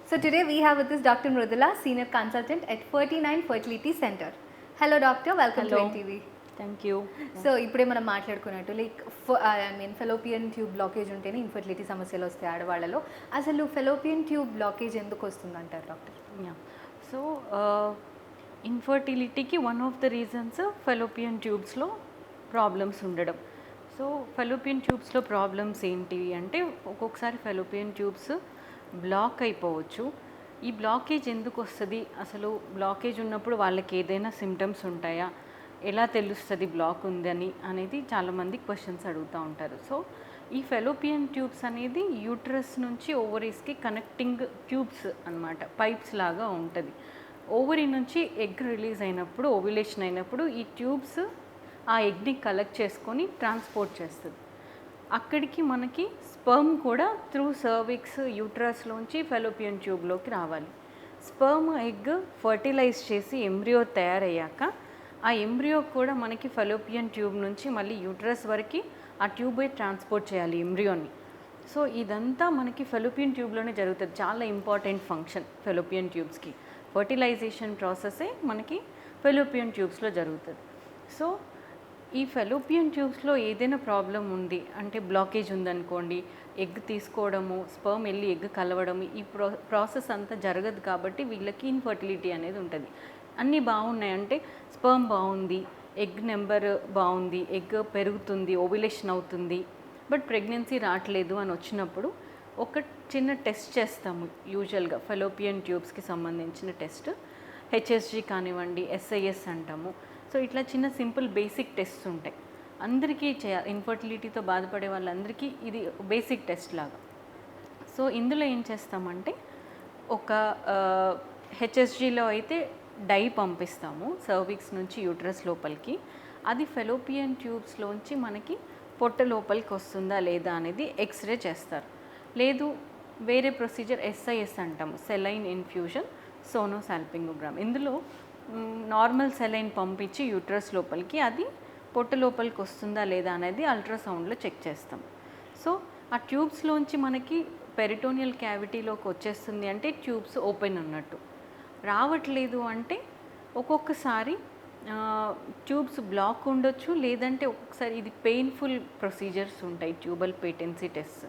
So today we have with us Dr. Mrudula, Senior Consultant at 49 Fertility Center. Hello doctor, welcome Hello. to NTV. Thank you. So ఇప్పుడే మనం మాట్లాడుకున్నట్టు like fallopian tube blockage ఉంటేనే infertility సమస్యలు వస్తాయి ఆడవాళ్ళలో. అసలు fallopian tube blockage ఎందుకు వస్తుంది అంటారు డాక్టర్? సో ఇన్ఫర్టిలిటీకి one of the reasons fallopian ట్యూబ్స్లో ప్రాబ్లమ్స్ ఉండడం. సో ఫెలోపియన్ ట్యూబ్స్లో ప్రాబ్లమ్స్ ఏంటివి అంటే ఒక్కొక్కసారి ఫెలోపియన్ ట్యూబ్స్ బ్లాక్ అయిపోవచ్చు. ఈ బ్లాకేజ్ ఎందుకు వస్తుంది, అసలు బ్లాకేజ్ ఉన్నప్పుడు వాళ్ళకి ఏదైనా సిమ్టమ్స్ ఉంటాయా, ఎలా తెలుస్తుంది బ్లాక్ ఉందని అనేది చాలామంది క్వశ్చన్స్ అడుగుతూ ఉంటారు. సో ఈ ఫెలోపియన్ ట్యూబ్స్ అనేది యూట్రస్ నుంచి ఓవరీస్కి కనెక్టింగ్ ట్యూబ్స్ అన్నమాట, పైప్స్ లాగా ఉంటుంది. ఓవరీ నుంచి ఎగ్ రిలీజ్ అయినప్పుడు, ఓవ్యులేషన్ అయినప్పుడు ఈ ట్యూబ్స్ ఆ ఎగ్ని కలెక్ట్ చేసుకొని ట్రాన్స్పోర్ట్ చేస్తుంది. అక్కడికి మనకి స్పర్మ్ కూడా త్రూ సర్విక్స్ యూట్రస్లోంచి ఫెలోపియన్ ట్యూబ్లోకి రావాలి. స్పర్మ్ ఎగ్ ఫర్టిలైజ్ చేసి ఎంబ్రియో తయారయ్యాక ఆ ఎంబ్రియో కూడా మనకి ఫెలోపియన్ ట్యూబ్ నుంచి మళ్ళీ యూట్రస్ వరకు ఆ ట్యూబే ట్రాన్స్పోర్ట్ చేయాలి ఎంబ్రియోని. సో ఇదంతా మనకి ఫెలోపియన్ ట్యూబ్లోనే జరుగుతుంది. చాలా ఇంపార్టెంట్ ఫంక్షన్ ఫెలోపియన్ ట్యూబ్స్కి. ఫర్టిలైజేషన్ ప్రాసెసే మనకి ఫెలోపియన్ ట్యూబ్స్లో జరుగుతుంది. సో ఈ ఫెలోపియన్ ట్యూబ్స్లో ఏదైనా ప్రాబ్లం ఉంది అంటే బ్లాకేజ్ ఉందనుకోండి, ఎగ్ తీసుకోవడము, స్పర్మ్ వెళ్ళి ఎగ్ కలవడం, ఈ ప్రాసెస్ అంతా జరగదు. కాబట్టి వీళ్ళకి ఇన్ఫర్టిలిటీ అనేది ఉంటుంది. అన్నీ బాగున్నాయంటే స్పర్మ్ బాగుంది, ఎగ్ నెంబర్ బాగుంది, ఎగ్ పెరుగుతుంది, ఓవ్యులేషన్ అవుతుంది, బట్ ప్రెగ్నెన్సీ రావట్లేదు అని వచ్చినప్పుడు ఒక చిన్న టెస్ట్ చేస్తాము. యూజువల్గా ఫెలోపియన్ ట్యూబ్స్కి సంబంధించిన టెస్ట్ హెచ్ఎస్జి కానివ్వండి, ఎస్ఐఎస్ అంటాము. సో ఇట్లా చిన్న సింపుల్ బేసిక్ టెస్ట్స్ ఉంటాయి. అందరికీ చేయాలి, ఇన్ఫర్టిలిటీతో బాధపడే వాళ్ళందరికీ ఇది బేసిక్ టెస్ట్ లాగా. సో ఇందులో ఏం చేస్తామంటే ఒక హెచ్ఎస్జిలో అయితే డై పంపిస్తాము సర్విక్స్ నుంచి యూట్రస్ లోపలికి. అది ఫెలోపియన్ ట్యూబ్స్లోంచి మనకి పొట్ట లోపలికి వస్తుందా లేదా అనేది ఎక్స్రే చేస్తారు. లేదు వేరే ప్రొసీజర్ ఎస్ఐఎస్ అంటాము, సెలైన్ ఇన్ఫ్యూజన్ సోనోసాల్పింగోగ్రామ్. ఇందులో నార్మల్ సెలైన్ పంపించి యూట్రస్ లోపలికి అది పొట్ట లోపలికి వస్తుందా లేదా అనేది అల్ట్రాసౌండ్లో చెక్ చేస్తాం. సో ఆ ట్యూబ్స్లోంచి మనకి పెరిటోనియల్ క్యావిటీలోకి వచ్చేస్తుంది అంటే ట్యూబ్స్ ఓపెన్ ఉన్నట్టు. రావట్లేదు అంటే ఒక్కొక్కసారి ట్యూబ్స్ బ్లాక్ ఉండొచ్చు, లేదంటే ఒక్కొక్కసారి ఇది పెయిన్ఫుల్ ప్రొసీజర్స్ ఉంటాయి. ట్యూబల్ పేటెన్సీ టెస్ట్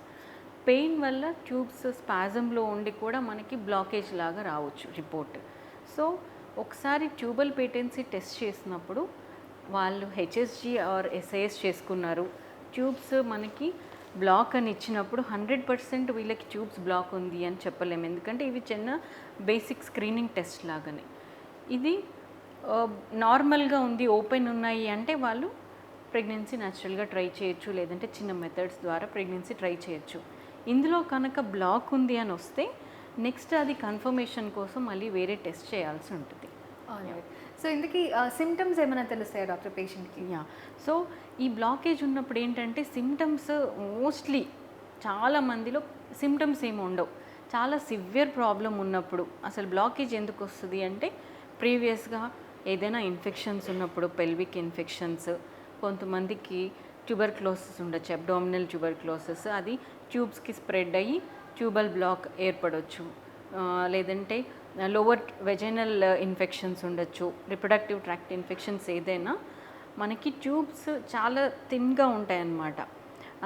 పెయిన్ వల్ల ట్యూబ్స్ స్పాజంలో ఉండి కూడా మనకి బ్లాకేజ్ లాగా రావచ్చు రిపోర్ట్. సో ఒకసారి ట్యూబల్ పేటెన్సీ టెస్ట్ చేసినప్పుడు వాళ్ళు హెచ్ఎస్జి ఆర్ ఎస్ఐఎస్ చేసుకున్నారు, ట్యూబ్స్ మనకి బ్లాక్ అని ఇచ్చినప్పుడు 100% వీళ్ళకి ట్యూబ్స్ బ్లాక్ ఉంది అని చెప్పలేము. ఎందుకంటే ఇవి చిన్న బేసిక్ స్క్రీనింగ్ టెస్ట్ లాగానే. ఇది నార్మల్గా ఉంది, ఓపెన్ ఉన్నాయి అంటే వాళ్ళు ప్రెగ్నెన్సీ న్యాచురల్గా ట్రై చేయొచ్చు, లేదంటే చిన్న మెథడ్స్ ద్వారా ప్రెగ్నెన్సీ ట్రై చేయొచ్చు. ఇందులో కనుక బ్లాక్ ఉంది అని వస్తే నెక్స్ట్ అది కన్ఫర్మేషన్ కోసం మళ్ళీ వేరే టెస్ట్ చేయాల్సి ఉంటుంది. సో ఇందుకీ సిమ్టమ్స్ ఏమైనా తెలుస్తాయా డాక్టర్ పేషెంట్కి? సో ఈ బ్లాకేజ్ ఉన్నప్పుడు ఏంటంటే సిమ్టమ్స్ మోస్ట్లీ చాలా మందిలో సిమ్టమ్స్ ఏమి ఉండవు. చాలా సివియర్ ప్రాబ్లం ఉన్నప్పుడు అసలు బ్లాకేజ్ ఎందుకు వస్తుంది అంటే ప్రీవియస్గా ఏదైనా ఇన్ఫెక్షన్స్ ఉన్నప్పుడు, పెల్విక్ ఇన్ఫెక్షన్స్, కొంతమందికి ట్యూబర్క్లోసిస్ ఉండొచ్చు, అబ్డామినల్ ట్యూబర్క్లోసిస్, అది ట్యూబ్స్కి స్ప్రెడ్ అయ్యి ట్యూబల్ బ్లాక్ ఏర్పడవచ్చు. లేదంటే లోవర్ వెజైనల్ ఇన్ఫెక్షన్స్ ఉండొచ్చు, రిప్రొడక్టివ్ ట్రాక్ట్ ఇన్ఫెక్షన్స్ ఏదైనా మనకి ట్యూబ్స్ చాలా థిన్గా ఉంటాయన్నమాట.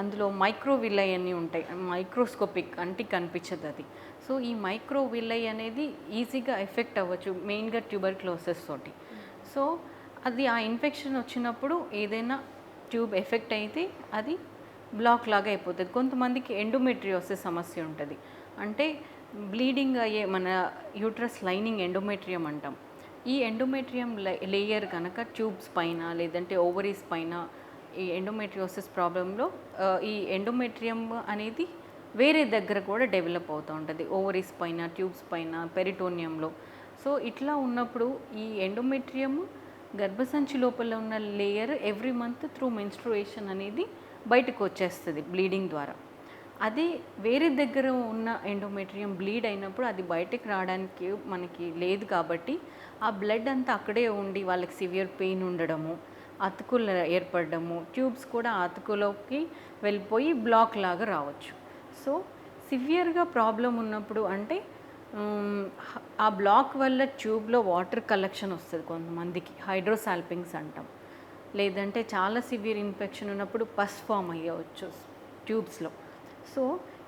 అందులో మైక్రోవిల్లై అన్నీ ఉంటాయి, మైక్రోస్కోపిక్ అంటి కనిపించదు అది. సో ఈ మైక్రోవిల్లై అనేది ఈజీగా ఎఫెక్ట్ అవ్వచ్చు మెయిన్గా ట్యూబర్క్లోసిస్ తోటి. సో అది ఆ ఇన్ఫెక్షన్ వచ్చినప్పుడు ఏదైనా ట్యూబ్ ఎఫెక్ట్ అయితే అది బ్లాక్ లాగా అయిపోతుంది. కొంతమందికి ఎండోమెట్రియోసిస్ సమస్య ఉంటుంది, అంటే బ్లీడింగ్ అయ్యే మన యూట్రస్ లైనింగ్ ఎండోమెట్రియం అంటాం. ఈ ఎండోమెట్రియం లేయర్ కనుక ట్యూబ్స్ పైన లేదంటే ఓవరీస్ పైన ఈ ఎండోమెట్రియోసిస్ ప్రాబ్లంలో ఈ ఎండోమెట్రియం అనేది వేరే దగ్గర కూడా డెవలప్ అవుతూ ఉంటుంది, ఓవరీస్ పైన, ట్యూబ్స్ పైన, పెరిటోనియంలో. సో ఇట్లా ఉన్నప్పుడు ఈ ఎండోమెట్రియం గర్భసంచి లోపల ఉన్న layer every month through menstruation అనేది బయటకు వచ్చేస్తుంది బ్లీడింగ్ ద్వారా. అదే వేరే దగ్గర ఉన్న ఎండోమెట్రియం బ్లీడ్ అయినప్పుడు అది బయటకు రావడానికి మనకి లేదు. కాబట్టి ఆ బ్లడ్ అంతా అక్కడే ఉండి వాళ్ళకి సివియర్ పెయిన్ ఉండడము, అతుకులు ఏర్పడము, ట్యూబ్స్ కూడా అతుకులోకి వెళ్ళిపోయి బ్లాక్ లాగా రావచ్చు. సో సివియర్గా ప్రాబ్లం ఉన్నప్పుడు అంటే ఆ బ్లాక్ వల్ల ట్యూబ్లో వాటర్ కలెక్షన్ వస్తుంది కొంతమందికి, హైడ్రోసాల్పింగ్స్ అంటాం. లేదంటే చాలా సివియర్ ఇన్ఫెక్షన్ ఉన్నప్పుడు పస్ ఫామ్ అయ్యవచ్చు ట్యూబ్స్లో. సో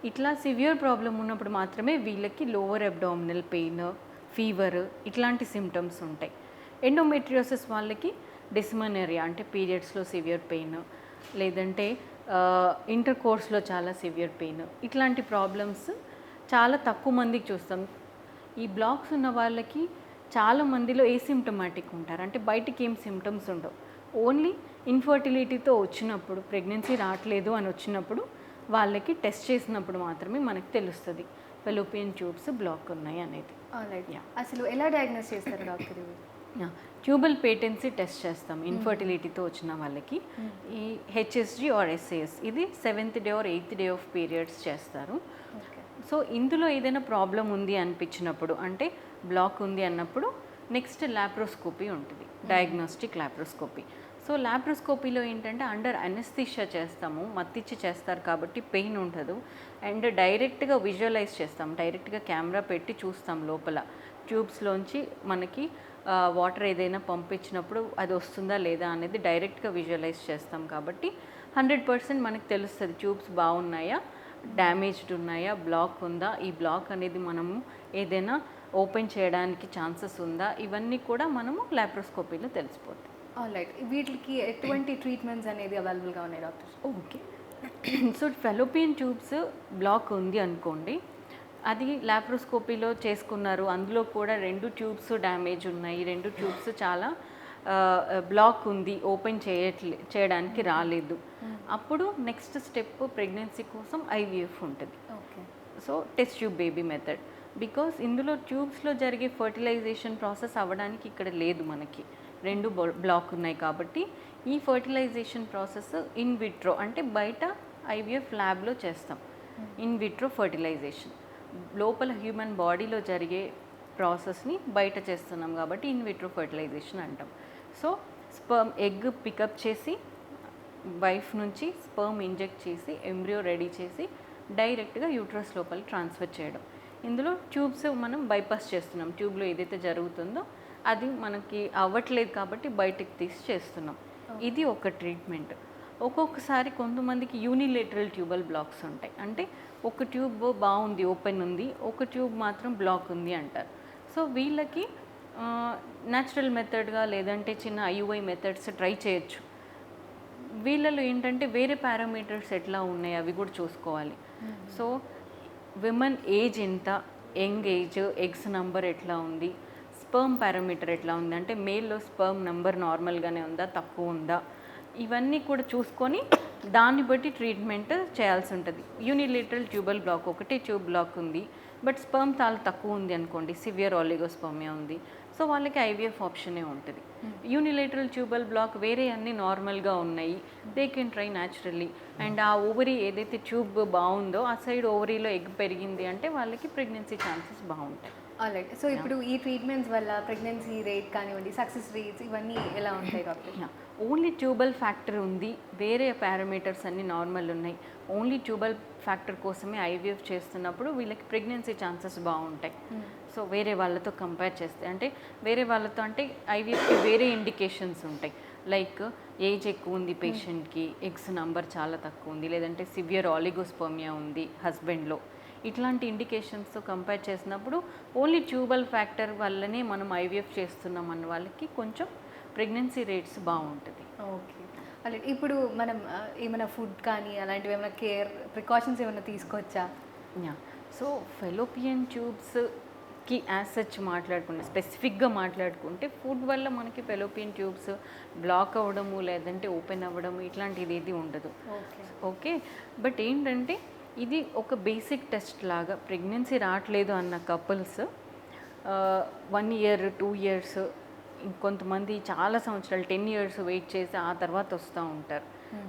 ఇట్లా సివియర్ ప్రాబ్లం ఉన్నప్పుడు మాత్రమే వీళ్ళకి లోవర్ అబ్డామినల్ పెయిన్, ఫీవర్ ఇట్లాంటి సిమ్టమ్స్ ఉంటాయి. ఎండోమెట్రియోసిస్ వాళ్ళకి డిస్మెనోరియా అంటే పీరియడ్స్లో సివియర్ పెయిన్, లేదంటే ఇంటర్ కోర్స్లో చాలా సివియర్ పెయిన్, ఇట్లాంటి ప్రాబ్లమ్స్ చాలా తక్కువ మందికి చూస్తాం. ఈ బ్లాక్స్ ఉన్న వాళ్ళకి చాలా మందిలో ఏసిమ్టమాటిక్ ఉంటారు, అంటే బయటికి ఏం సిమ్టమ్స్ ఉండవు. ఓన్లీ ఇన్ఫర్టిలిటీతో వచ్చినప్పుడు, ప్రెగ్నెన్సీ రావట్లేదు అని వచ్చినప్పుడు వాళ్ళకి టెస్ట్ చేసినప్పుడు మాత్రమే మనకు తెలుస్తుంది ఫెలోపియన్ ట్యూబ్స్ బ్లాక్ ఉన్నాయి అనేది. అసలు ఎలా డయాగ్నోస్ చేస్తారు డాక్టర్ ఇవి? ట్యూబల్ పేటెన్సీ టెస్ట్ చేస్తాం ఇన్ఫర్టిలిటీతో వచ్చిన వాళ్ళకి. ఈ హెచ్ఎస్జి ఆర్ ఎస్ఏఎస్ ఇది 7th day or 8th day of periods చేస్తారు. సో ఇందులో ఏదైనా ప్రాబ్లం ఉంది అనిపించినప్పుడు, అంటే బ్లాక్ ఉంది అన్నప్పుడు నెక్స్ట్ ల్యాప్రోస్కోపీ ఉంటుంది, డయాగ్నోస్టిక్ ల్యాప్రోస్కోపీ. సో ల్యాప్రోస్కోపీలో ఏంటంటే అండర్ అనెస్థీషియా చేస్తాము, మత్తిచ్చి చేస్తారు కాబట్టి పెయిన్ ఉండదు. అండ్ డైరెక్ట్గా విజువలైజ్ చేస్తాం, డైరెక్ట్గా కెమెరా పెట్టి చూస్తాం లోపల ట్యూబ్స్లోంచి మనకి వాటర్ ఏదైనా పంపించినప్పుడు అది వస్తుందా లేదా అనేది డైరెక్ట్గా విజువలైజ్ చేస్తాం కాబట్టి 100% మనకు తెలుస్తుంది ట్యూబ్స్ బాగున్నాయా, డ్యామేజ్డ్ ఉన్నాయా, బ్లాక్ ఉందా, ఈ బ్లాక్ అనేది మనము ఏదైనా ఓపెన్ చేయడానికి ఛాన్సెస్ ఉందా, ఇవన్నీ కూడా మనము ల్యాప్రోస్కోపీలో తెలిసిపోతాయి. ఆల్రైట్, వీటికి ఎటువంటి ట్రీట్మెంట్స్ అనేది అవైలబుల్గా ఉన్నాయి doctor? Okay, so fallopian tubes block ఉంది అనుకోండి, అది ల్యాప్రోస్కోపీలో చేసుకున్నారు, అందులో కూడా 2 ట్యూబ్స్ డ్యామేజ్ ఉన్నాయి, 2 ట్యూబ్స్ చాలా బ్లాక్ ఉంది, ఓపెన్ చేయడానికి రాలేదు, అప్పుడు నెక్స్ట్ స్టెప్ ప్రెగ్నెన్సీ కోసం ఐవీఎఫ్ ఉంటుంది. So test tube baby method, because ఇందులో ట్యూబ్స్లో జరిగే ఫర్టిలైజేషన్ ప్రాసెస్ అవ్వడానికి ఇక్కడ లేదు, మనకి 2 బ్లాక్ ఉన్నాయి కాబట్టి ఈ ఫర్టిలైజేషన్ ప్రాసెస్ ఇన్ విట్రో అంటే బయట ఐవీఎఫ్ ల్యాబ్లో చేస్తాం. ఇన్ విట్రో ఫర్టిలైజేషన్ లోపల హ్యూమన్ బాడీలో జరిగే ప్రాసెస్ని బయట చేస్తున్నాం కాబట్టి ఇన్ విట్రో ఫర్టిలైజేషన్ అంటాం. సో స్పర్మ్ ఎగ్ పికప్ చేసి వైఫ్ నుంచి స్పర్మ్ ఇంజెక్ట్ చేసి ఎంబ్రియో రెడీ చేసి డైరెక్ట్గా యూట్రస్ లోపల ట్రాన్స్ఫర్ చేయడం. ఇందులో ట్యూబ్స్ మనం బైపాస్ చేస్తున్నాం, ట్యూబ్లో ఏదైతే జరుగుతుందో అది మనకి అవ్వట్లేదు కాబట్టి బయటకు తీసి చేస్తున్నాం. ఇది ఒక ట్రీట్మెంట్. ఒక్కొక్కసారి కొంతమందికి యూనిలేటరల్ ట్యూబల్ బ్లాక్స్ ఉంటాయి, అంటే ఒక ట్యూబ్ బాగుంది ఓపెన్ ఉంది, ఒక ట్యూబ్ మాత్రం బ్లాక్ ఉంది అంటారు. సో వీళ్ళకి న్యాచురల్ మెథడ్గా లేదంటే చిన్న ఐయుఐ మెథడ్స్ ట్రై చేయొచ్చు. వీళ్ళలో ఏంటంటే వేరే పారామీటర్స్ ఎట్లా ఉన్నాయి అవి కూడా చూసుకోవాలి. సో విమెన్ ఏజ్ ఎంత, యంగ్ ఏజ్, ఎగ్స్ నంబర్ ఎట్లా ఉంది, స్పర్మ్ పారామీటర్ ఎట్లా ఉంది, అంటే మేల్లో స్పర్మ్ నెంబర్ నార్మల్గానే ఉందా తక్కువ ఉందా, ఇవన్నీ కూడా చూసుకొని దాన్ని బట్టి ట్రీట్మెంట్ చేయాల్సి ఉంటుంది. యూనిలేటరల్ ట్యూబల్ బ్లాక్, ఒకటే ట్యూబ్ బ్లాక్ ఉంది బట్ స్పర్మ్ చాలా తక్కువ ఉంది అనుకోండి, సివియర్ ఆలిగోస్పర్మియా ఉంది, సో వాళ్ళకి ఐవీఎఫ్ ఆప్షనే ఉంటుంది. యూనిలేటరల్ ట్యూబల్ బ్లాక్ వేరే అన్నీ నార్మల్గా ఉన్నాయి, they can try naturally. And ఆ ఓవరీ ఏదైతే ట్యూబ్ బాగుందో ఆ సైడ్ ఓవరీలో ఎగ్ పెరిగింది అంటే వాళ్ళకి ప్రెగ్నెన్సీ ఛాన్సెస్ బాగుంటాయి. ఆల్రైట్, సో ఇప్పుడు ఈ ట్రీట్మెంట్స్ వల్ల ప్రెగ్నెన్సీ రేట్ కానివ్వండి, సక్సెస్ రేట్స్ ఇవన్నీ ఎలా ఉంటాయి డాక్టర్? ఓన్లీ ట్యూబల్ ఫ్యాక్టర్ ఉంది, వేరే పారామీటర్స్ అన్నీ నార్మల్ ఉన్నాయి, ఓన్లీ ట్యూబల్ ఫ్యాక్టర్ కోసమే ఐవీఎఫ్ చేస్తున్నప్పుడు వీళ్ళకి ప్రెగ్నెన్సీ ఛాన్సెస్ బాగుంటాయి. సో వేరే వాళ్ళతో కంపేర్ చేస్తే, అంటే వేరే వాళ్ళతో అంటే ఐవీఎఫ్కి వేరే ఇండికేషన్స్ ఉంటాయి, లైక్ ఏజ్ ఎక్కువ ఉంది పేషెంట్కి, ఎగ్స్ నంబర్ చాలా తక్కువ ఉంది, లేదంటే సివియర్ ఆలిగోస్పర్మియా ఉంది హస్బెండ్లో, ఇట్లాంటి ఇండికేషన్స్తో కంపేర్ చేసినప్పుడు ఓన్లీ ట్యూబల్ ఫ్యాక్టర్ వల్లనే మనం ఐవీఎఫ్ చేస్తున్నాం అన్న వాళ్ళకి కొంచెం ప్రెగ్నెన్సీ రేట్స్ బాగుంటుంది. ఓకే, అలాగే ఇప్పుడు మనం ఏమైనా ఫుడ్ కానీ అలాంటివి ఏమైనా కేర్ ప్రికాషన్స్ ఏమైనా తీసుకోవచ్చా? సో ఫెలోపియన్ ట్యూబ్స్కి యాజ్ సచ్ మాట్లాడుకుంటే, స్పెసిఫిక్గా మాట్లాడుకుంటే ఫుడ్ వల్ల మనకి ఫెలోపియన్ ట్యూబ్స్ బ్లాక్ అవ్వడము లేదంటే ఓపెన్ అవ్వడము ఇట్లాంటిది ఏది ఉండదు. ఓకే, బట్ ఏంటంటే ఇది ఒక బేసిక్ టెస్ట్ లాగా, ప్రెగ్నెన్సీ రావట్లేదు అన్న కపుల్స్ 1 year 2 years, ఇంకొంతమంది చాలా సంవత్సరాలు 10 years వెయిట్ చేసి ఆ తర్వాత వస్తూ ఉంటారు.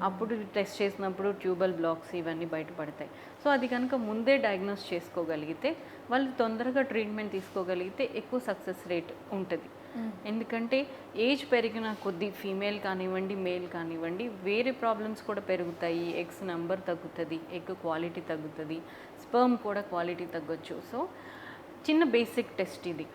అప్పుడు టెస్ట్ చేసినప్పుడు ట్యూబల్ బ్లాక్స్ ఇవన్నీ బయటపడతాయి. సో అది కనుక ముందే డయాగ్నోస్ చేసుకోగలిగితే, వాళ్ళు తొందరగా ట్రీట్మెంట్ తీసుకోగలిగితే ఎక్కువ సక్సెస్ రేట్ ఉంటుంది. ఎందుకంటే ఏజ్ పెరిగిన కొద్దీ ఫీమేల్ కానివ్వండి మేల్ కానివ్వండి వేరే ప్రాబ్లమ్స్ కూడా పెరుగుతాయి, ఎగ్స్ నెంబర్ తగ్గుతుంది, ఎగ్ క్వాలిటీ తగ్గుతుంది, స్పర్మ్ కూడా క్వాలిటీ తగ్గొచ్చు. సో చిన్న బేసిక్ టెస్ట్ ఇది.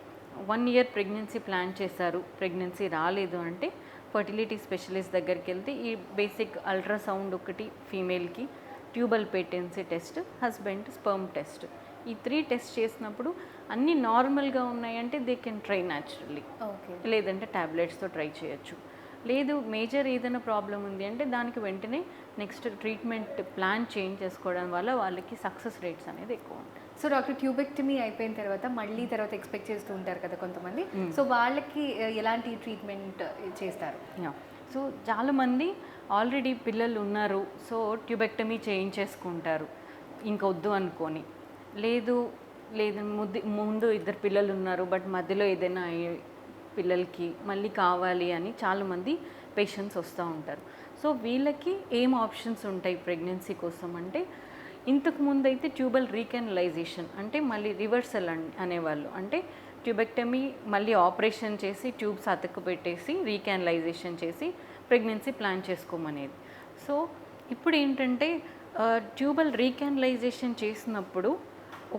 1 ఇయర్ ప్రెగ్నెన్సీ ప్లాన్ చేశారు, ప్రెగ్నెన్సీ రాలేదు అంటే ఫర్టిలిటీ స్పెషలిస్ట్ దగ్గరికి వెళ్తే ఈ బేసిక్ అల్ట్రాసౌండ్ ఒకటి ఫీమేల్కి, tubal patency test, husband sperm test, ఈ 3 టెస్ట్ చేసినప్పుడు అన్నీ నార్మల్గా ఉన్నాయంటే they can try naturally, okay. లేదంటే ట్యాబ్లెట్స్తో ట్రై చేయొచ్చు. లేదు మేజర్ ఏదైనా ప్రాబ్లం ఉంది అంటే దానికి వెంటనే నెక్స్ట్ ట్రీట్మెంట్ ప్లాన్ చేంజ్ చేసుకోవడం వల్ల వాళ్ళకి సక్సెస్ రేట్స్ అనేది ఎక్కువ ఉంటాయి. సో డాక్టర్, ట్యూబెక్టమీ అయిపోయిన తర్వాత మళ్ళీ తర్వాత ఎక్స్పెక్ట్ చేస్తూ ఉంటారు కదా కొంతమంది, సో వాళ్ళకి ఎలాంటి ట్రీట్మెంట్ చేస్తారు? సో చాలామంది ఆల్రెడీ పిల్లలు ఉన్నారు, సో ట్యూబెక్టమీ చేయించేసుకుంటారు ఇంకొద్దు అనుకొని. లేదు లేదు ముందు 2 పిల్లలు ఉన్నారు బట్ మధ్యలో ఏదైనా పిల్లలకి మళ్ళీ కావాలి అని చాలామంది పేషెంట్స్ వస్తూ ఉంటారు. సో వీళ్ళకి ఏం ఆప్షన్స్ ఉంటాయి ప్రెగ్నెన్సీ కోసం అంటే, ఇంతకుముందు అయితే ట్యూబల్ రీకెనలైజేషన్ అంటే మళ్ళీ రివర్సల్ అనేవాళ్ళు. అంటే ట్యూబెక్టమీ మళ్ళీ ఆపరేషన్ చేసి ట్యూబ్స్ అతుక్కు పెట్టేసి రీకెనలైజేషన్ చేసి ప్రెగ్నెన్సీ ప్లాన్ చేసుకోమనేది. సో ఇప్పుడు ఏంటంటే ట్యూబల్ రీకెనలైజేషన్ చేసినప్పుడు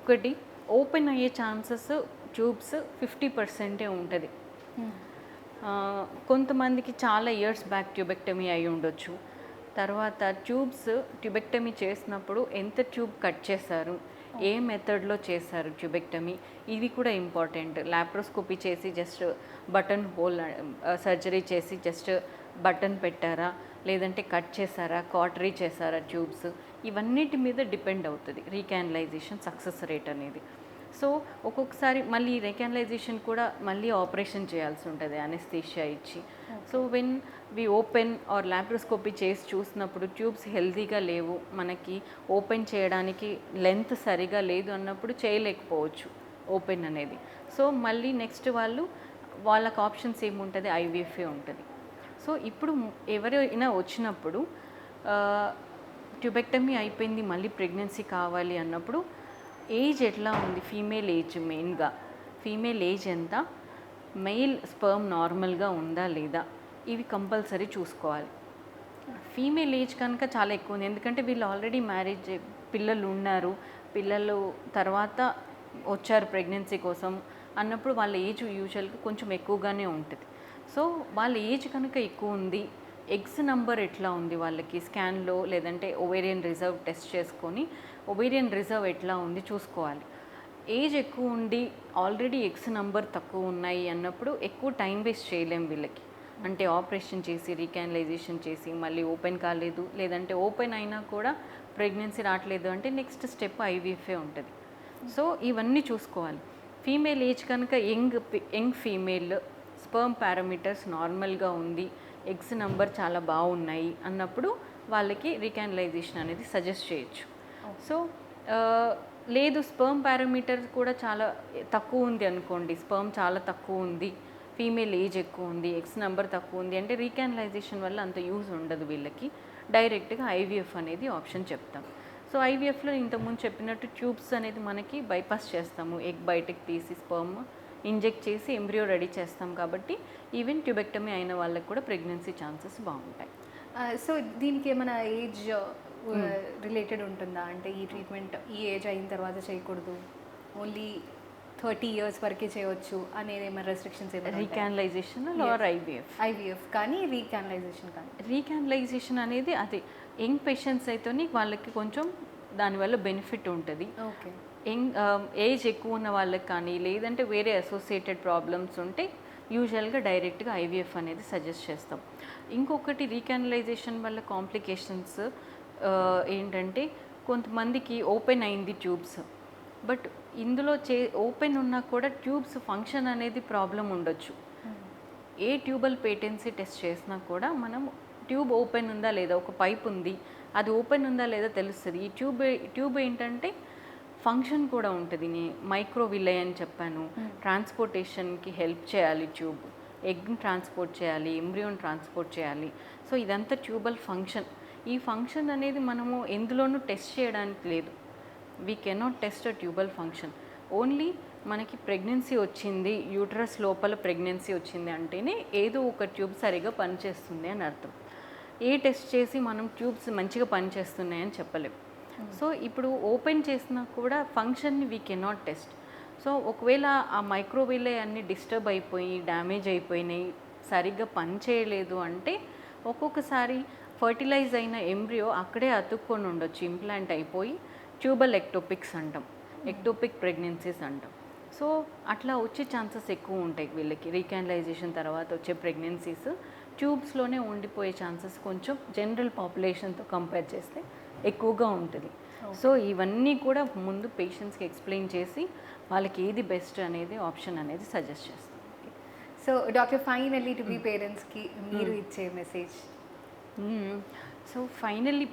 ఒకటి ఓపెన్ అయ్యే ఛాన్సెస్ ట్యూబ్స్ 50% ఉంటుంది. కొంతమందికి చాలా ఇయర్స్ బ్యాక్ ట్యూబెక్టమీ అయి ఉండొచ్చు. తర్వాత ట్యూబెక్టమీ చేసినప్పుడు ఎంత ట్యూబ్ కట్ చేశారు, ఏ మెథడ్లో చేశారు ట్యూబెక్టమీ, ఇది కూడా ఇంపార్టెంట్. లాప్రోస్కోపీ చేసి జస్ట్ బటన్ హోల్ సర్జరీ చేసి జస్ట్ బటన్ పెట్టారా, లేదంటే కట్ చేశారా, కాటరీ చేశారా ట్యూబ్స్, ఇవన్నిటి మీద డిపెండ్ అవుతుంది రీకానలైజేషన్ సక్సెస్ రేట్ అనేది. సో ఒక్కొక్కసారి మళ్ళీ రీకానలైజేషన్ కూడా మళ్ళీ ఆపరేషన్ చేయాల్సి ఉంటుంది అనెస్థీషియా ఇచ్చి. So when we open or laparoscopy చేసి చూసినప్పుడు ట్యూబ్స్ హెల్తీగా లేవు, మనకి ఓపెన్ చేయడానికి లెంత్ సరిగా లేదు అన్నప్పుడు చేయలేకపోవచ్చు ఓపెన్ అనేది. సో మళ్ళీ నెక్స్ట్ వాళ్ళకి ఆప్షన్స్ ఏముంటుంది, ఐవీఎఫ్ఏ ఉంటుంది. సో ఇప్పుడు ఎవరైనా వచ్చినప్పుడు ట్యూబెక్టమీ అయిపోయింది మళ్ళీ ప్రెగ్నెన్సీ కావాలి అన్నప్పుడు ఏజ్ ఎట్లా ఉంది, ఫీమేల్ ఏజ్ మెయిన్గా, ఫీమేల్ ఏజ్ ఎంత, మెయిల్ స్పర్మ్ నార్మల్గా ఉందా లేదా, ఇవి కంపల్సరీ చూసుకోవాలి. ఫీమేల్ ఏజ్ కనుక చాలా ఎక్కువ ఉంది, ఎందుకంటే వీళ్ళు ఆల్రెడీ మ్యారేజ్ పిల్లలు ఉన్నారు, పిల్లలు తర్వాత వచ్చారు ప్రెగ్నెన్సీ కోసం అన్నప్పుడు వాళ్ళ ఏజ్ యూజువల్గా కొంచెం ఎక్కువగానే ఉంటుంది. సో వాళ్ళ ఏజ్ కనుక ఎక్కువ ఉంది, ఎగ్స్ నంబర్ ఎట్లా ఉంది వాళ్ళకి స్కాన్లో, లేదంటే ఓవేరియన్ రిజర్వ్ టెస్ట్ చేసుకొని ఓవేరియన్ రిజర్వ్ ఎట్లా ఉంది చూసుకోవాలి. ఏజ్ ఎక్కువ ఉండి ఆల్రెడీ ఎగ్స్ నంబర్ తక్కువ ఉన్నాయి అన్నప్పుడు ఎక్కువ టైం వేస్ట్ చేయలేం వీళ్ళకి. అంటే ఆపరేషన్ చేసి రీకానలైజేషన్ చేసి మళ్ళీ ఓపెన్ కాలేదు, లేదంటే ఓపెన్ అయినా కూడా ప్రెగ్నెన్సీ రావట్లేదు అంటే నెక్స్ట్ స్టెప్ ఐవీఎఫ్ఏ ఉంటుంది. సో ఇవన్నీ చూసుకోవాలి. ఫీమేల్ ఏజ్ కనుక యంగ్ ఫీమేల్, స్పర్మ్ పారామీటర్స్ నార్మల్గా ఉంది, ఎగ్స్ నంబర్ చాలా బాగున్నాయి అన్నప్పుడు వాళ్ళకి రీకానలైజేషన్ అనేది సజెస్ట్ చేయొచ్చు. సో లేదు స్పర్మ్ పారామీటర్ కూడా చాలా తక్కువ ఉంది అనుకోండి, స్పర్మ్ చాలా తక్కువ ఉంది, ఫీమేల్ ఏజ్ ఎక్కువ ఉంది, ఎగ్స్ నెంబర్ తక్కువ ఉంది అంటే రీకానలైజేషన్ వల్ల అంత యూజ్ ఉండదు వీళ్ళకి. డైరెక్ట్గా ఐవీఎఫ్ అనేది ఆప్షన్ చెప్తాం. సో ఐవీఎఫ్లో ఇంతకుముందు చెప్పినట్టు ట్యూబ్స్ అనేది మనకి బైపాస్ చేస్తాము, ఎగ్ బయటకు తీసి స్పర్మ్ ఇంజెక్ట్ చేసి ఎంబ్రియో రెడీ చేస్తాం కాబట్టి ఈవెన్ ట్యూబెక్టమీ అయిన వాళ్ళకి కూడా ప్రెగ్నెన్సీ ఛాన్సెస్ బాగుంటాయి. సో దీనికి ఏమైనా ఏజ్ రిలేటెడ్ ఉంటుందా, అంటే ఈ ట్రీట్మెంట్ ఈ ఏజ్ అయిన తర్వాత చేయకూడదు, ఓన్లీ 30 years వరకే చేయవచ్చు అనేది ఏమైనా రెస్ట్రిక్షన్స్ ఏమైనా? రీకానలైజేషన్ ఆర్ ఐవీఎఫ్ కానీ రీకానలైజేషన్ కానీ? రీకానలైజేషన్ అనేది అదే యంగ్ పేషెంట్స్ అయితే వాళ్ళకి కొంచెం దానివల్ల బెనిఫిట్ ఉంటుంది. ఓకే. ఏజ్ ఎక్కువ ఉన్న వాళ్ళకి కానీ లేదంటే వేరే అసోసియేటెడ్ ప్రాబ్లమ్స్ ఉంటే యూజువల్గా డైరెక్ట్గా ఐవీఎఫ్ అనేది సజెస్ట్ చేస్తాం. ఇంకొకటి రీకానలైజేషన్ వల్ల కాంప్లికేషన్స్ ఏంటంటే కొంతమందికి ఓపెన్ అయింది ట్యూబ్స్, బట్ ఇందులో ఓపెన్ ఉన్నా కూడా ట్యూబ్స్ ఫంక్షన్ అనేది ప్రాబ్లం ఉండొచ్చు. ఏ ట్యూబల్ పేటెన్సీ టెస్ట్ చేసినా కూడా మనం ట్యూబ్ ఓపెన్ ఉందా లేదా, ఒక పైప్ ఉంది అది ఓపెన్ ఉందా లేదా తెలుస్తుంది. ఈ ట్యూబ్ ఏంటంటే ఫంక్షన్ కూడా ఉంటుంది. మైక్రోవిల్లై అని చెప్పాను, ట్రాన్స్పోర్టేషన్కి హెల్ప్ చేయాలి ట్యూబ్, ఎగ్ని ట్రాన్స్పోర్ట్ చేయాలి, ఎంబ్రియోని ట్రాన్స్పోర్ట్ చేయాలి. సో ఇదంతా ట్యూబల్ ఫంక్షన్. ఈ ఫంక్షన్ అనేది మనము ఎందులోనూ టెస్ట్ చేయడానికి లేదు. We cannot test a tubal function. Only మనకి ప్రెగ్నెన్సీ వచ్చింది, యూట్రస్ లోపల ప్రెగ్నెన్సీ వచ్చింది అంటేనే ఏదో ఒక ట్యూబ్ సరిగా పనిచేస్తుంది అని అర్థం. ఏ టెస్ట్ చేసి మనం ట్యూబ్స్ మంచిగా పనిచేస్తున్నాయని చెప్పలేము. సో ఇప్పుడు ఓపెన్ చేసినా కూడా ఫంక్షన్ని వీ కెనాట్ టెస్ట్. సో ఒకవేళ ఆ మైక్రోవేవ్లే అన్నీ డిస్టర్బ్ అయిపోయి డ్యామేజ్ అయిపోయినాయి, సరిగ్గా పని చేయలేదు అంటే ఒక్కొక్కసారి ఫర్టిలైజ్ అయిన ఎంబ్రియో అక్కడే అతుక్కొని ఉండొచ్చు, ఇంప్లాంట్ అయిపోయి ట్యూబల్ ఎక్టోపిక్స్ అంటాం, ఎక్టోపిక్ ప్రెగ్నెన్సీస్ అంటాం. సో అట్లా వచ్చే ఛాన్సెస్ ఎక్కువ ఉంటాయి వీళ్ళకి. రీకానలైజేషన్ తర్వాత వచ్చే ప్రెగ్నెన్సీస్ ట్యూబ్స్లోనే ఉండిపోయే ఛాన్సెస్ కొంచెం జనరల్ పాపులేషన్తో కంపేర్ చేస్తే ఎక్కువగా ఉంటుంది. సో ఇవన్నీ కూడా ముందు పేషెంట్స్కి ఎక్స్ప్లెయిన్ చేసి వాళ్ళకి ఏది బెస్ట్ అనేది ఆప్షన్ అనేది సజెస్ట్ చేస్తాం. So doctor, finally to be పేరెంట్స్కి మీరు ఇచ్చే మెసేజ్? సో ఫైనల్లీ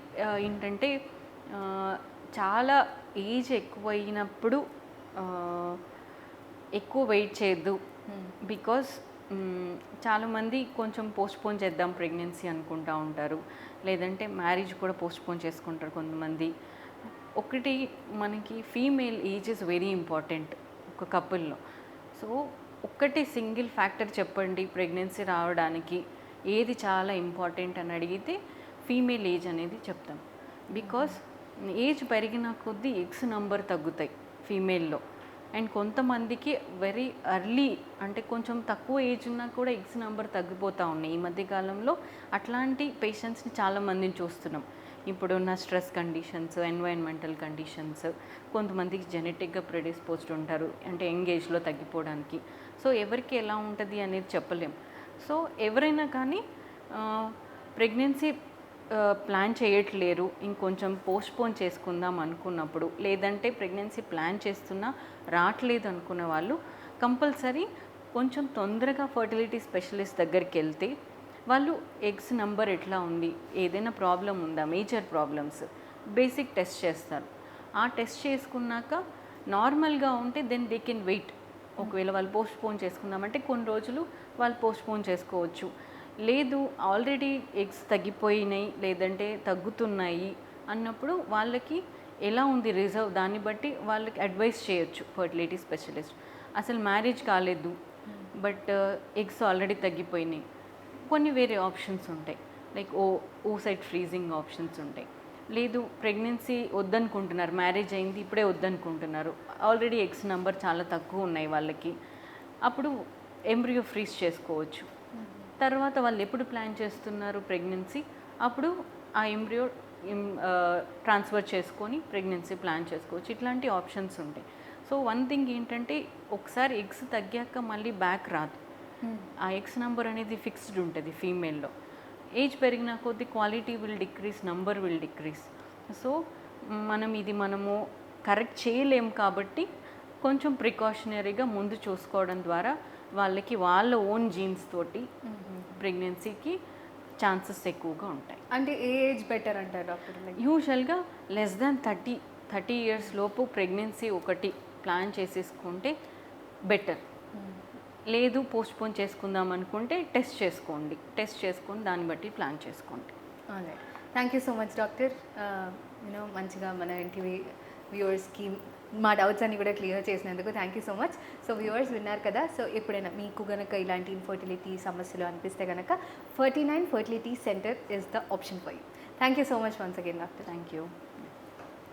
ఏంటంటే చాలా ఏజ్ ఎక్కువైనప్పుడు ఎక్కువ వెయిట్ చేయొద్దు. బికాస్ చాలామంది కొంచెం పోస్ట్పోన్ చేద్దాం ప్రెగ్నెన్సీ అనుకుంటూ ఉంటారు, లేదంటే మ్యారేజ్ కూడా పోస్ట్పోన్ చేసుకుంటారు కొంతమంది. ఒకటి మనకి female age is very important ఒక కపుల్లో. సో ఒక్కటి సింగిల్ ఫ్యాక్టర్ చెప్పండి ప్రెగ్నెన్సీ రావడానికి ఏది చాలా ఇంపార్టెంట్ అని అడిగితే ఫీమేల్ ఏజ్ అనేది చెప్తాం. బికాస్ ఏజ్ పెరిగిన కొద్దీ ఎగ్స్ నంబర్ తగ్గుతాయి ఫీమేల్లో. అండ్ కొంతమందికి వెరీ ఎర్లీ అంటే కొంచెం తక్కువ ఏజ్ ఉన్నా కూడా ఎగ్స్ నెంబర్ తగ్గిపోతూ ఉన్నాయి. ఈ మధ్యకాలంలో అట్లాంటి పేషెంట్స్ని చాలామందిని చూస్తున్నాం. ఇప్పుడున్న స్ట్రెస్ కండిషన్స్, ఎన్వైరన్మెంటల్ కండిషన్స్, కొంతమందికి జెనెటిక్గా ప్రెడిస్పోజ్డ్ ఉంటారు అంటే యంగ్ ఏజ్లో తగ్గిపోవడానికి. సో ఎవరికి ఎలా ఉంటుంది అనేది చెప్పలేం. సో ఎవరైనా కానీ ప్రెగ్నెన్సీ ప్లాన్ చేయట్లేరు, ఇంకొంచెం పోస్ట్పోన్ చేసుకుందాం అనుకున్నప్పుడు, లేదంటే ప్రెగ్నెన్సీ ప్లాన్ చేస్తున్నా రావట్లేదు అనుకున్న వాళ్ళు కంపల్సరీ కొంచెం తొందరగా ఫర్టిలిటీ స్పెషలిస్ట్ దగ్గరికి వెళ్తే వాళ్ళు ఎగ్స్ నంబర్ ఎట్లా ఉంది, ఏదైనా ప్రాబ్లం ఉందా, మేజర్ ప్రాబ్లమ్స్ బేసిక్ టెస్ట్ చేస్తారు. ఆ టెస్ట్ చేసుకున్నాక నార్మల్గా ఉంటే దెన్ దే కెన్ వెయిట్. ఒకవేళ వాళ్ళు పోస్ట్పోన్ చేసుకుందామంటే కొన్ని రోజులు వాళ్ళు పోస్ట్పోన్ చేసుకోవచ్చు. లేదు ఆల్రెడీ ఎగ్స్ తగ్గిపోయినాయి లేదంటే తగ్గుతున్నాయి అన్నప్పుడు వాళ్ళకి ఎలా ఉంది రిజర్వ్, దాన్ని బట్టి వాళ్ళకి అడ్వైస్ చేయొచ్చు ఫర్టిలిటీ స్పెషలిస్ట్. అసలు మ్యారేజ్ కాలేదు బట్ ఎగ్స్ ఆల్రెడీ తగ్గిపోయినాయి, కొన్ని వేరే ఆప్షన్స్ ఉంటాయి. లైక్ ఓసైట్ ఫ్రీజింగ్ ఆప్షన్స్ ఉంటాయి. లేదు ప్రెగ్నెన్సీ వద్దనుకుంటున్నారు, మ్యారేజ్ అయింది ఇప్పుడే వద్దనుకుంటున్నారు, ఆల్రెడీ ఎగ్స్ నెంబర్ చాలా తక్కువ ఉన్నాయి వాళ్ళకి, అప్పుడు ఎంబ్రియో ఫ్రీజ్ చేసుకోవచ్చు. తర్వాత వాళ్ళు ఎప్పుడు ప్లాన్ చేస్తున్నారు ప్రెగ్నెన్సీ, అప్పుడు ఆ ఎంబ్రియో ట్రాన్స్ఫర్ చేసుకొని ప్రెగ్నెన్సీ ప్లాన్ చేసుకోవచ్చు. ఇట్లాంటి ఆప్షన్స్ ఉంటాయి. సో వన్ థింగ్ ఏంటంటే ఒకసారి ఎగ్స్ తగ్గాక మళ్ళీ బ్యాక్ రాదు. ఆ ఎగ్స్ నెంబర్ అనేది ఫిక్స్డ్ ఉంటుంది ఫీమేల్లో. ఏజ్ పెరిగిన కొద్దీ quality will decrease, number will decrease. So మనము కరెక్ట్ చేయలేం కాబట్టి కొంచెం ప్రికాషనరీగా ముందు చూసుకోవడం ద్వారా వాళ్ళకి వాళ్ళ ఓన్ జీన్స్ తోటి ప్రెగ్నెన్సీకి ఛాన్సెస్ ఎక్కువగా ఉంటాయి. అంటే ఏ ఏజ్ బెటర్ అంటారు డాక్టర్? యూజువల్గా లెస్ దాన్ 30 ఇయర్స్ లోపు ప్రెగ్నెన్సీ ఒకటి ప్లాన్ చేసేసుకుంటే బెటర్. లేదు పోస్ట్పోన్ చేసుకుందాం అనుకుంటే టెస్ట్ చేసుకోండి, టెస్ట్ చేసుకొని దాన్ని బట్టి ప్లాన్ చేసుకోండి. Thank you so much doctor. మంచిగా మన ఎన్టీవీ వ్యూవర్స్కి మా డౌట్స్ అన్ని కూడా క్లియర్ చేసినందుకు thank you so much. So viewers విన్నారు కదా. సో ఎప్పుడైనా మీకు కనుక ఇలాంటి ఇన్ఫర్టిలిటీ సమస్యలు అనిపిస్తే కనుక 49 fertility centre is the option for you. Thank you so much once again doctor. Thank you.